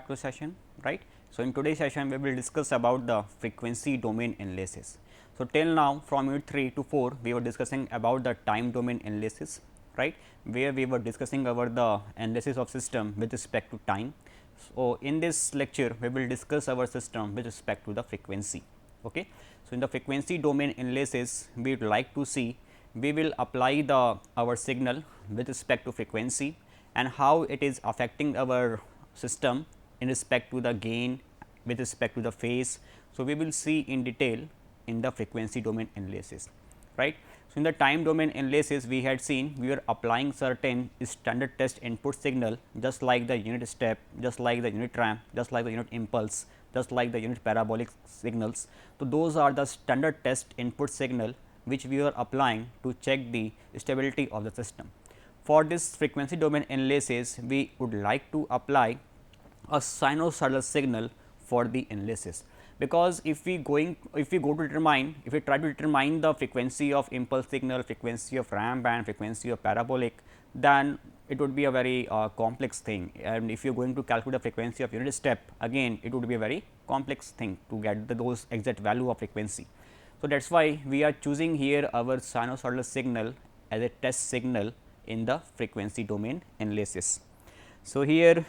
to session, right. So, in today's session we will discuss about the frequency domain analysis. So, till now from unit 3 to 4 we were discussing about the time domain analysis, right, where we were discussing about the analysis of system with respect to time. So, in this lecture we will discuss our system with respect to the frequency. Okay. So, in the frequency domain analysis we would like to see, we will apply the our signal with respect to frequency and how it is affecting our system in respect to the gain, with respect to the phase. So, we will see in detail in the frequency domain analysis, right. So, in the time domain analysis we had seen we were applying certain standard test input signal, just like the unit step, just like the unit ramp, just like the unit impulse, just like the unit parabolic signals. So, those are the standard test input signal which we are applying to check the stability of the system. For this frequency domain analysis, we would like to apply a sinusoidal signal for the analysis, because if we go to determine, if we try to determine the frequency of impulse signal, frequency of ramp and frequency of parabolic, then it would be a very complex thing, and if you are going to calculate the frequency of unit step, again it would be a very complex thing to get those exact value of frequency. So, that is why we are choosing here our sinusoidal signal as a test signal in the frequency domain analysis. So, here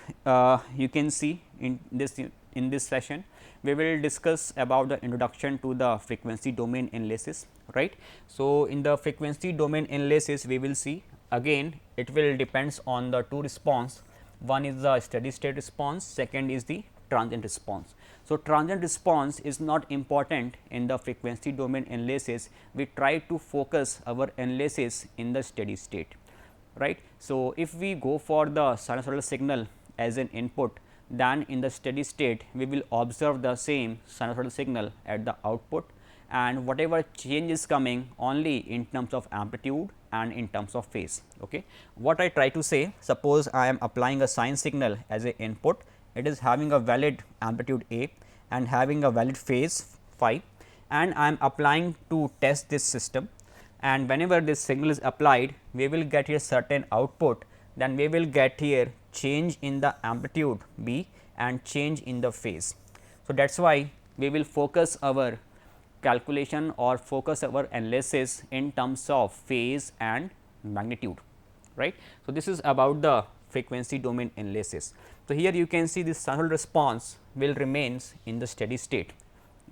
you can see in this session we will discuss about the introduction to the frequency domain analysis, right. So, in the frequency domain analysis we will see, again it will depends on the two response, one is the steady state response, second is the transient response. So, transient response is not important in the frequency domain analysis, we try to focus our analysis in the steady state, right. So, if we go for the sinusoidal signal as an input, then in the steady state we will observe the same sinusoidal signal at the output, and whatever change is coming only in terms of amplitude and in terms of phase. Okay. What I try to say, suppose I am applying a sine signal as a input, it is having a valid amplitude A and having a valid phase phi, and I am applying to test this system, and whenever this signal is applied we will get here certain output, then we will get here change in the amplitude B and change in the phase. So, that is why we will focus our calculation or focus our analysis in terms of phase and magnitude, right. So, this is about the frequency domain analysis. So, here you can see this sinusoidal response will remains in the steady state,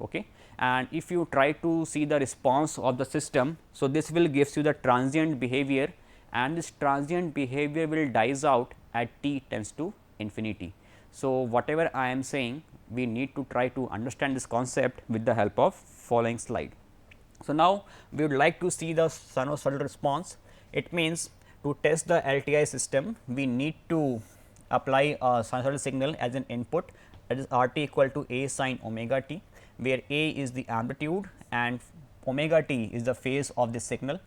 okay. And if you try to see the response of the system, so this will gives you the transient behavior, and this transient behavior will dies out at t tends to infinity. So, whatever I am saying, we need to try to understand this concept with the help of following slide. So, now we would like to see the sinusoidal response. It means to test the LTI system we need to apply a sinusoidal signal as an input, that is R t equal to A sin omega t, where A is the amplitude and omega t is the phase of the signal,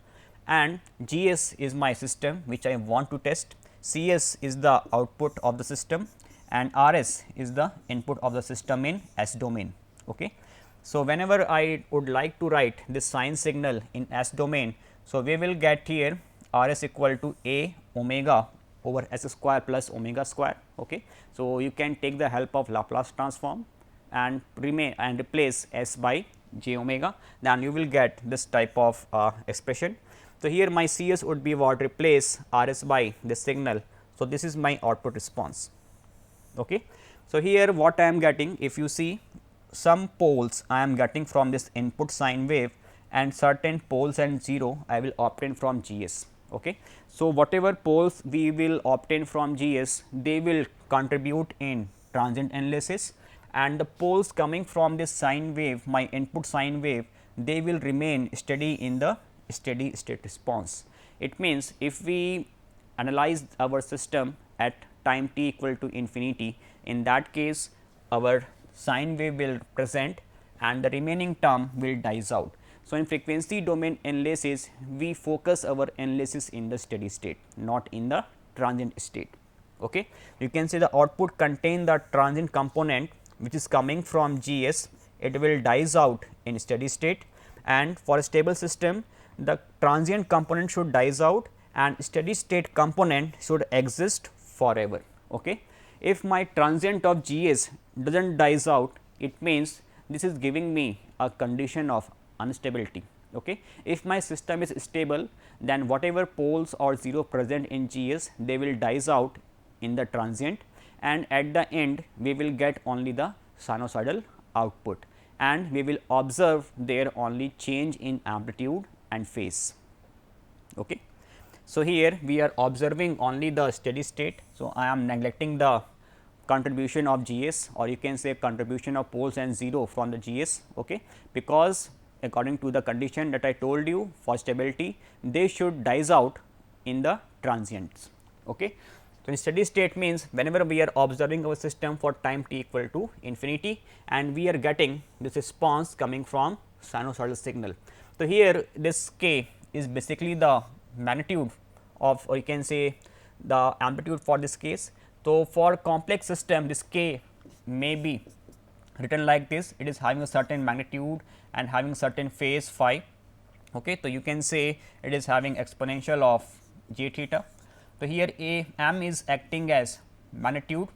and G s is my system which I want to test, C s is the output of the system, and R s is the input of the system in S domain. Okay. So, whenever I would like to write this sine signal in S domain, so we will get here R s equal to A omega over S square plus omega square. Okay. So, you can take the help of Laplace transform and remain and replace S by j omega, then you will get this type of expression. So, here my C s would be what, replace R s by this signal. So, this is my output response. Okay. So, here what I am getting, if you see some poles I am getting from this input sine wave and certain poles and 0 I will obtain from G s. Okay. So, whatever poles we will obtain from G s, they will contribute in transient analysis, and the poles coming from this sine wave, my input sine wave, they will remain steady in the steady state response. It means, if we analyze our system at time t equal to infinity, in that case our sine wave will present and the remaining term will dies out. So, in frequency domain analysis we focus our analysis in the steady state, not in the transient state. Okay. You can say the output contain the transient component which is coming from G s, it will dies out in steady state, and for a stable system the transient component should dies out and steady state component should exist forever. Okay. if my transient of Gs does not dies out, it means this is giving me a condition of instability. Okay. If my system is stable, then whatever poles or 0 present in Gs, they will dies out in the transient, and at the end we will get only the sinusoidal output, and we will observe there only change in amplitude and phase. Okay. So, here we are observing only the steady state. So, I am neglecting the contribution of Gs, or you can say contribution of poles and 0 from the Gs, okay, because according to the condition that I told you for stability, they should dies out in the transients. Okay. So, in steady state means whenever we are observing our system for time t equal to infinity, and we are getting this response coming from sinusoidal signal. So, here this k is basically the magnitude of, or you can say the amplitude for this case. So, for complex system, this k may be written like this, it is having a certain magnitude and having certain phase phi. Okay. So, you can say it is having exponential of j theta. So, here a m is acting as magnitude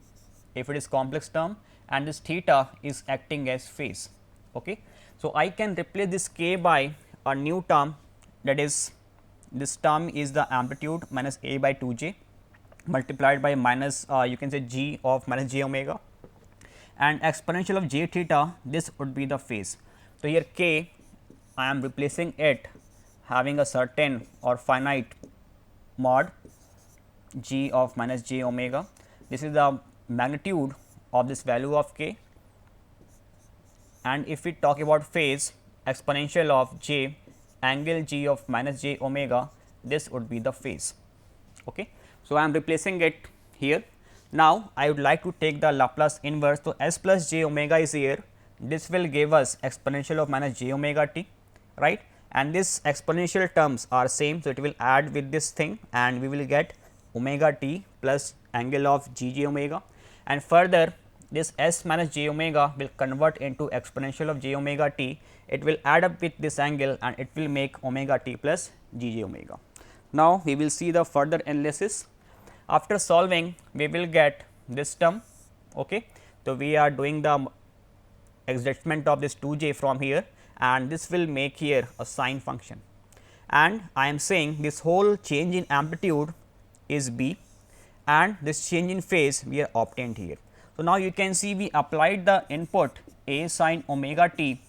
if it is complex term, and this theta is acting as phase. Okay. So, I can replace this k by a new term, that is this term is the amplitude minus a by 2 j multiplied by minus you can say g of minus j omega, and exponential of j theta, this would be the phase. So, here k I am replacing it having a certain or finite mod g of minus j omega. This is the magnitude of this value of k, and if we talk about phase, exponential of j angle g of minus j omega, this would be the phase. Okay. So, I am replacing it here. Now, I would like to take the Laplace inverse. So, s plus j omega is here, this will give us exponential of minus j omega t, right, and this exponential terms are same. So, it will add with this thing, and we will get omega t plus angle of g j omega, and further this s minus j omega will convert into exponential of j omega t, it will add up with this angle, and it will make omega t plus g j omega. Now, we will see the further analysis. After solving, we will get this term. Okay. So, we are doing the adjustment of this 2 j from here, and this will make here a sine function, and I am saying this whole change in amplitude is b, and this change in phase we are obtained here. So, now you can see we applied the input a sin omega t,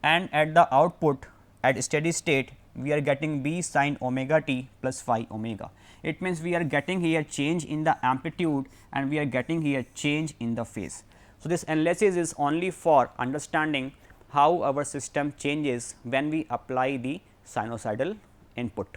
and at the output at steady state we are getting b sin omega t plus phi omega. It means we are getting here change in the amplitude, and we are getting here change in the phase. So, this analysis is only for understanding how our system changes when we apply the sinusoidal input.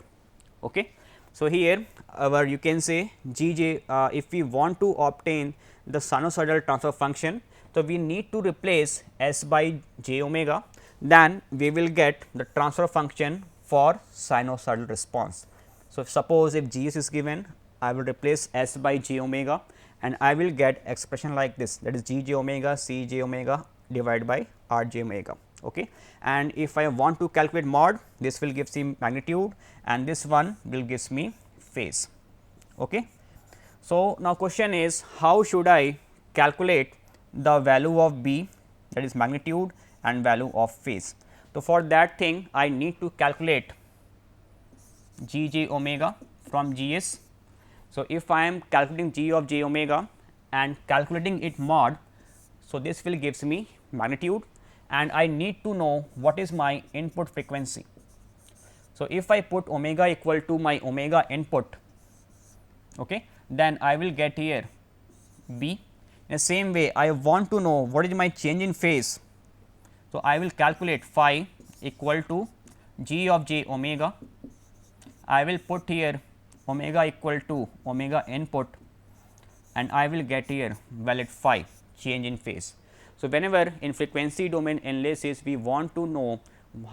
Okay. So, here our you can say g j, if we want to obtain the sinusoidal transfer function, so we need to replace s by j omega, then we will get the transfer function for sinusoidal response. So, suppose if g s is given, I will replace s by j omega, and I will get expression like this, that is g j omega c j omega divided by r j omega. Okay. And if I want to calculate mod, this will give me magnitude, and this one will gives me phase. Okay. So, now question is how should I calculate the value of b, that is magnitude, and value of phase. So, for that thing I need to calculate g j omega from g s. So, if I am calculating g of j omega and calculating it mod, so this will gives me magnitude, and I need to know what is my input frequency. So, if I put omega equal to my omega input, okay, then I will get here b. In the same way, I want to know what is my change in phase. So, I will calculate phi equal to g of j omega. I will put here omega equal to omega input, and I will get here valid phi change in phase. So, whenever in frequency domain analysis we want to know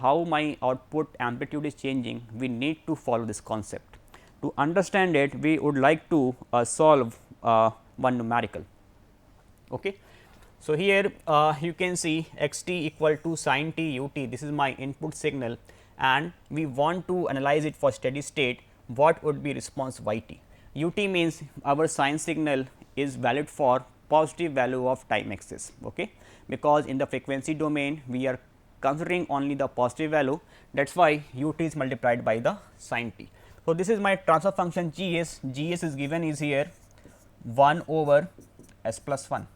how my output amplitude is changing, we need to follow this concept. To understand it, we would like to solve one numerical. Okay. So, here you can see x t equal to sin t u t, this is my input signal, and we want to analyze it for steady state, what would be response y t. U t means our sine signal is valid for positive value of time axis, okay, because in the frequency domain we are considering only the positive value, that is why u t is multiplied by the sin t. So, this is my transfer function G s. G s is given is here 1 over s plus 1.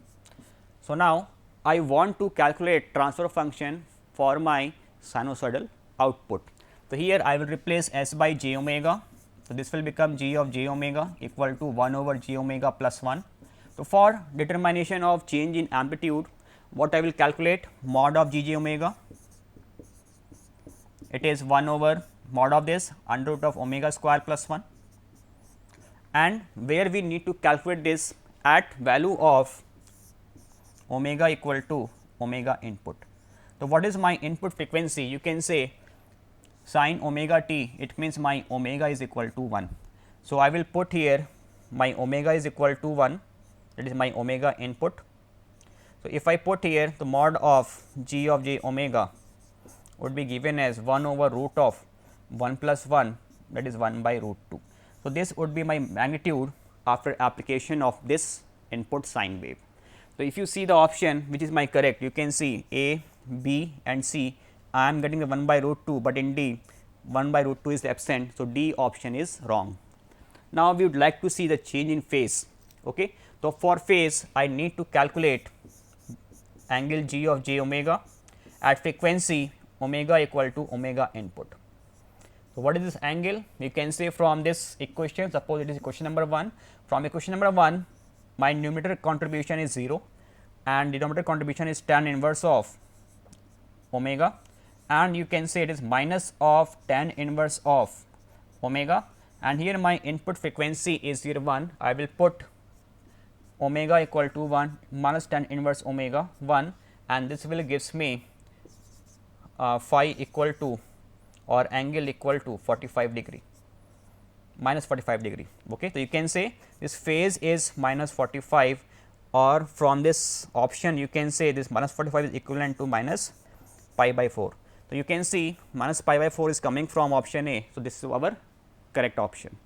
So, now I want to calculate transfer function for my sinusoidal output. So, here I will replace s by j omega. So, this will become g of j omega equal to 1 over j omega plus 1. So, for determination of change in amplitude, what I will calculate mod of g j omega, it is 1 over mod of this under root of omega square plus 1, and where we need to calculate this at value of omega equal to omega input. So, what is my input frequency? You can say sin omega t, it means my omega is equal to 1. So, I will put here my omega is equal to 1, that is my omega input. So, if I put here the mod of g of j omega would be given as 1 over root of 1 plus 1, that is 1 by root 2. So, this would be my magnitude after application of this input sine wave. So, if you see the option which is my correct, you can see A, B and C, I am getting the 1 by root 2, but in D 1 by root 2 is absent. So, D option is wrong. Now, we would like to see the change in phase. Okay. So, for phase I need to calculate angle G of j omega at frequency omega equal to omega input. So, what is this angle? You can say from this equation, suppose it is equation number 1, from equation number 1 my numerator contribution is 0 and denominator contribution is tan inverse of omega, and you can say it is minus of tan inverse of omega, and here my input frequency is here 1. I will put omega equal to 1 minus tan inverse omega 1, and this will gives me phi equal to or angle equal to 45 degree, minus 45 degree. Okay. So, you can say this phase is minus 45, or from this option you can say this minus 45 is equivalent to minus pi by 4. So, you can see minus pi by 4 is coming from option A. So, this is our correct option.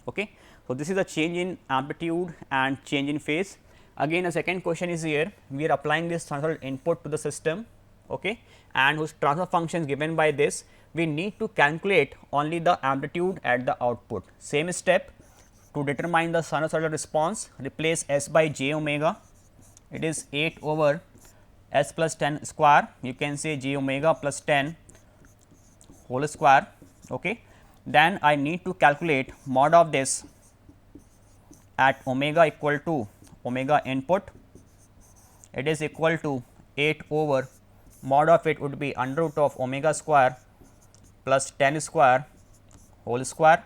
Okay. So, this is a change in amplitude and change in phase. Again a second question is here, we are applying this sinusoidal input to the system, okay, and whose transfer function is given by this. We need to calculate only the amplitude at the output. Same step, to determine the sinusoidal response, replace s by j omega, it is 8 over s plus 10 square, you can say j omega plus 10 whole square. Okay. Then I need to calculate mod of this at omega equal to omega input, it is equal to 8 over mod of it would be under root of omega square plus 10 square whole square.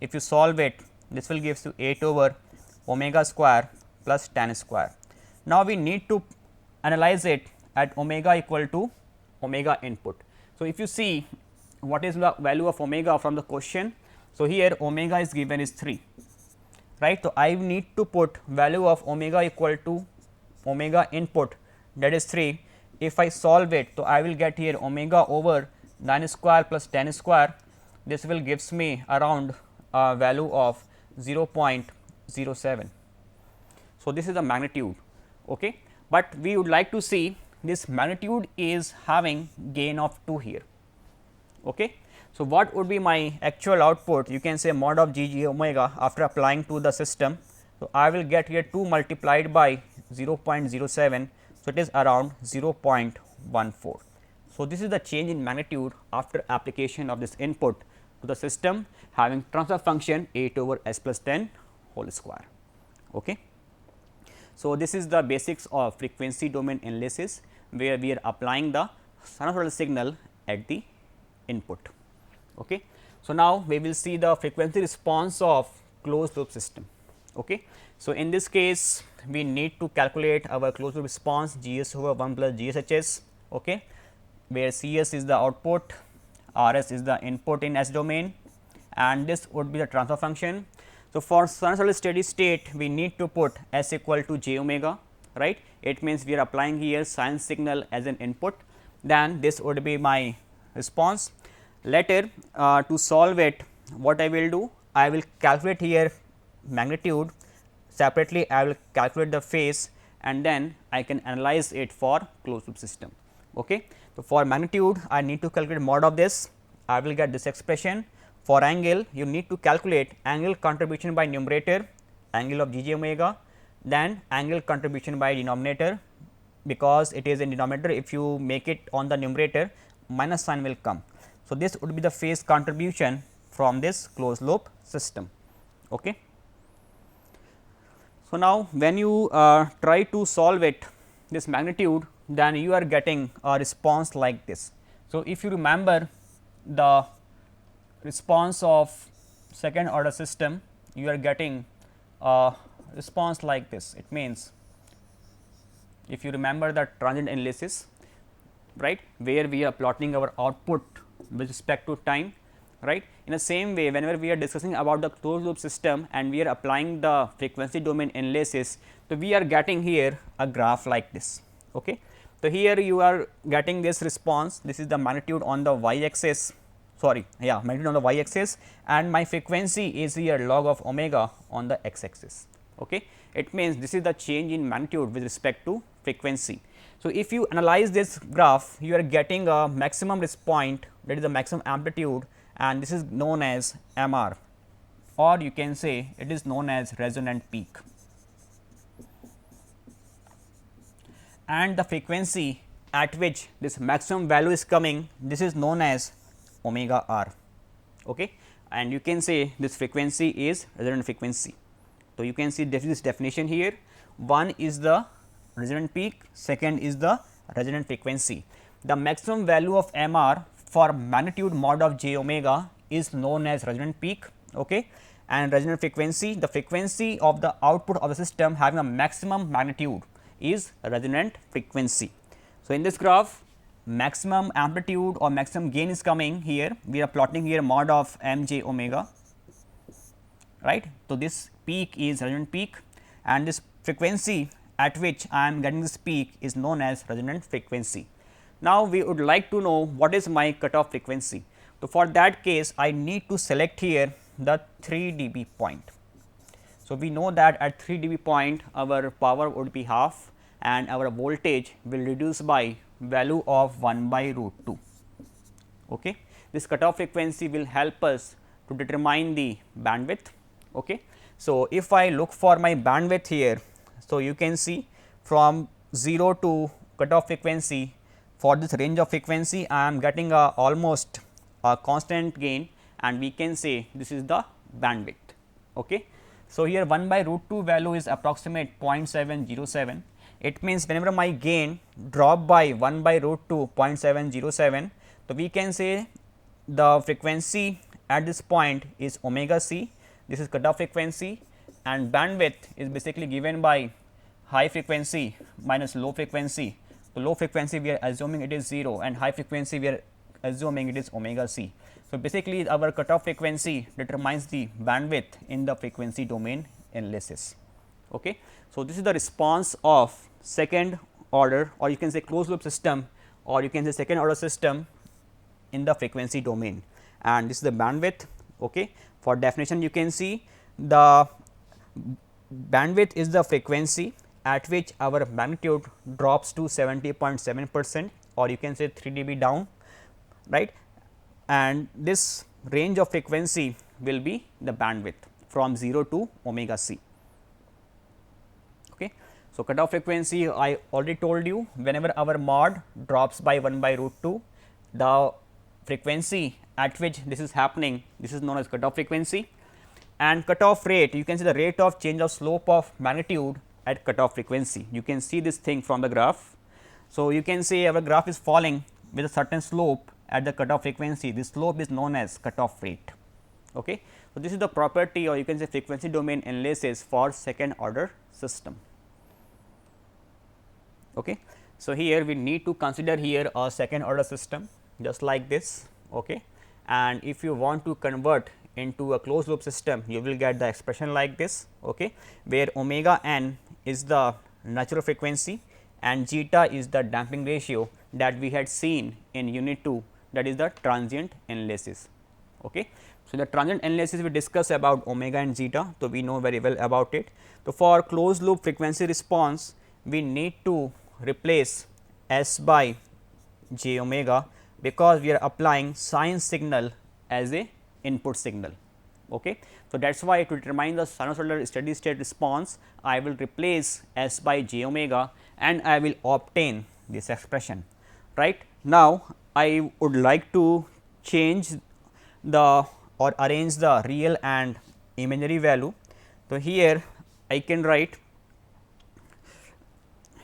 If you solve it, this will give you 8 over omega square plus 10 square. Now, we need to analyze it at omega equal to omega input. So, if you see what is the value of omega from the question. So, here omega is given is 3, right. So, I need to put value of omega equal to omega input, that is 3. If I solve it, so I will get here omega over 9 square plus 10 square, this will gives me around value of 0.07. So, this is the magnitude, okay. But we would like to see this magnitude is having gain of 2 here, okay. So, what would be my actual output? You can say mod of g j omega after applying to the system. So, I will get here 2 multiplied by 0.07. So, it is around 0.14. So, this is the change in magnitude after application of this input to the system having transfer function 8 over s plus 10 whole square. Okay. So, this is the basics of frequency domain analysis, where we are applying the sinusoidal signal at the input. Okay. So, now we will see the frequency response of closed loop system. Okay. So, in this case we need to calculate our closed loop response G s over 1 plus G s H s, okay, where C s is the output, R s is the input in S domain, and this would be the transfer function. So, for sinusoidal steady state we need to put s equal to j omega, right. It means we are applying here sine signal as an input, then this would be my response. Later to solve it, what I will do, I will calculate here magnitude separately I will calculate the phase and then I can analyze it for closed loop system. Okay. So, for magnitude I need to calculate mod of this, I will get this expression. For angle you need to calculate angle contribution by numerator, angle of GJ omega, then angle contribution by denominator, because it is in denominator, if you make it on the numerator minus sign will come. So, this would be the phase contribution from this closed loop system. Okay. So, now when you try to solve it this magnitude, then you are getting a response like this. So, if you remember the response of second order system, you are getting a response like this. It means, if you remember the transient analysis, right, where we are plotting our output with respect to time, right. In the same way, whenever we are discussing about the closed loop system and we are applying the frequency domain analysis, so we are getting here a graph like this. Okay. So, here you are getting this response, this is the magnitude on the y axis, magnitude on the y axis, and my frequency is here log of omega on the x axis. Okay. It means this is the change in magnitude with respect to frequency. So, if you analyze this graph, you are getting a maximum response point, that is the maximum amplitude, and this is known as MR, or you can say it is known as resonant peak, and the frequency at which this maximum value is coming, this is known as omega r. Okay. And you can say this frequency is resonant frequency. So, you can see this definition here, one is the resonant peak, second is the resonant frequency. The maximum value of MR for magnitude mod of j omega is known as resonant peak. Okay. And resonant frequency, the frequency of the output of the system having a maximum magnitude is resonant frequency. So, in this graph maximum amplitude or maximum gain is coming here, we are plotting here mod of m j omega, right. So, this peak is resonant peak, and this frequency at which I am getting this peak is known as resonant frequency. Now, we would like to know what is my cutoff frequency. So, for that case I need to select here the 3 dB point. So, we know that at 3 dB point our power would be half and our voltage will reduce by value of 1 by root 2. Okay. This cutoff frequency will help us to determine the bandwidth. Okay. So, if I look for my bandwidth here, so you can see from 0 to cutoff frequency, for this range of frequency I am getting almost a constant gain, and we can say this is the bandwidth. Okay. So, here 1 by root 2 value is approximate 0.707. It means whenever my gain drop by 1 by root 2 0.707, so we can say the frequency at this point is omega c, this is cutoff frequency, and bandwidth is basically given by high frequency minus low frequency. So, low frequency we are assuming it is 0 and high frequency we are assuming it is omega c. So, basically our cutoff frequency determines the bandwidth in the frequency domain analysis. Okay. So, this is the response of second order, or you can say closed loop system, or you can say second order system in the frequency domain, and this is the bandwidth. Okay. For definition you can see the bandwidth is the frequency at which our magnitude drops to 70.7%, or you can say 3 dB down, right, and this range of frequency will be the bandwidth from 0 to omega c. Okay. So, cutoff frequency I already told you, whenever our mod drops by 1 by root 2, the frequency at which this is happening, this is known as cutoff frequency, and cutoff rate, you can see the rate of change of slope of magnitude at cutoff frequency. You can see this thing from the graph. So, you can say our graph is falling with a certain slope at the cutoff frequency, this slope is known as cutoff rate. Okay. So, this is the property, or you can say frequency domain analysis for second order system. Okay. So, here we need to consider here a second order system just like this. Okay. And if you want to convert into a closed loop system, you will get the expression like this, okay, where omega n is the natural frequency and zeta is the damping ratio that we had seen in unit 2, that is the transient analysis. Okay. So, the transient analysis we discuss about omega and zeta, so we know very well about it. So, for closed loop frequency response, we need to replace S by j omega, because we are applying sine signal as a input signal. Okay. So, that is why to determine the sinusoidal steady state response, I will replace S by j omega and I will obtain this expression. Right. Now, I would like to change the or arrange the real and imaginary value. So, here I can write,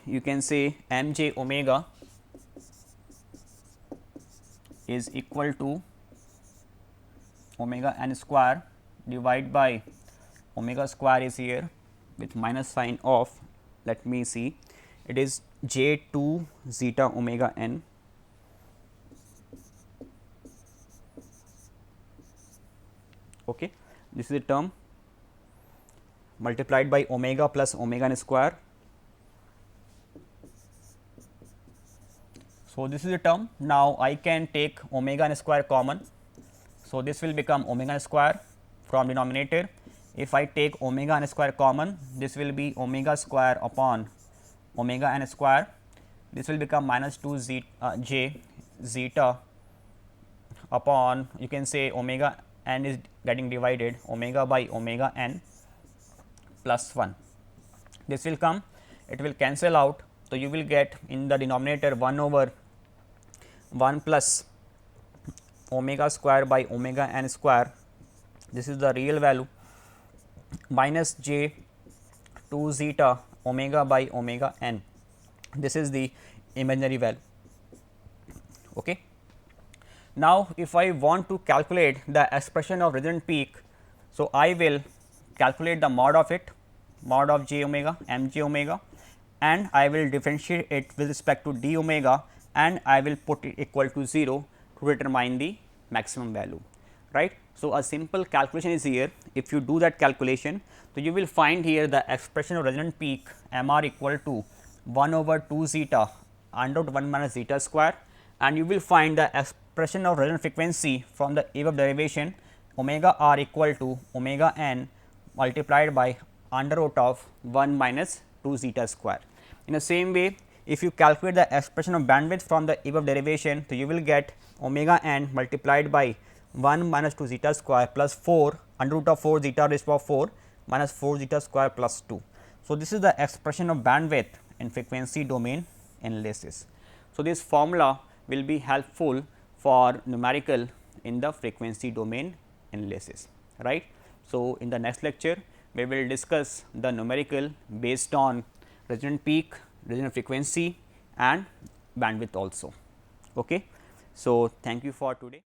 you can say m j omega is equal to omega n square divided by omega square is here with minus sign of, let me see, it is j 2 zeta omega n okay. This is the term multiplied by omega plus omega n square. So, this is the term. Now, I can take omega n square common. So, this will become omega n square from denominator. If I take omega n square common, this will be omega square upon omega n square. This will become minus 2 j zeta upon, you can say, omega n is getting divided omega by omega n plus 1. This will come, it will cancel out. So, you will get in the denominator 1 over 1 plus omega square by omega n square, this is the real value, minus j 2 zeta omega by omega n, this is the imaginary value. Okay. Now, if I want to calculate the expression of resonant peak, so I will calculate the mod of it, mod of j omega m j omega, and I will differentiate it with respect to d omega, and I will put it equal to 0 to determine the maximum value, right. So, a simple calculation is here. If you do that calculation, so you will find here the expression of resonant peak m r equal to 1 over 2 zeta under root 1 minus zeta square, and you will find the expression of resonant frequency from the above derivation omega r equal to omega n multiplied by under root of 1 minus 2 zeta square. In the same way, if you calculate the expression of bandwidth from the above derivation, so you will get omega n multiplied by 1 minus 2 zeta square plus 4 under root of 4 zeta raised to power 4 minus 4 zeta square plus 2. So, this is the expression of bandwidth in frequency domain analysis. So, this formula will be helpful for numerical in the frequency domain analysis, right. So, in the next lecture, we will discuss the numerical based on resonant peak, resonant frequency and bandwidth also. Okay. So, thank you for today.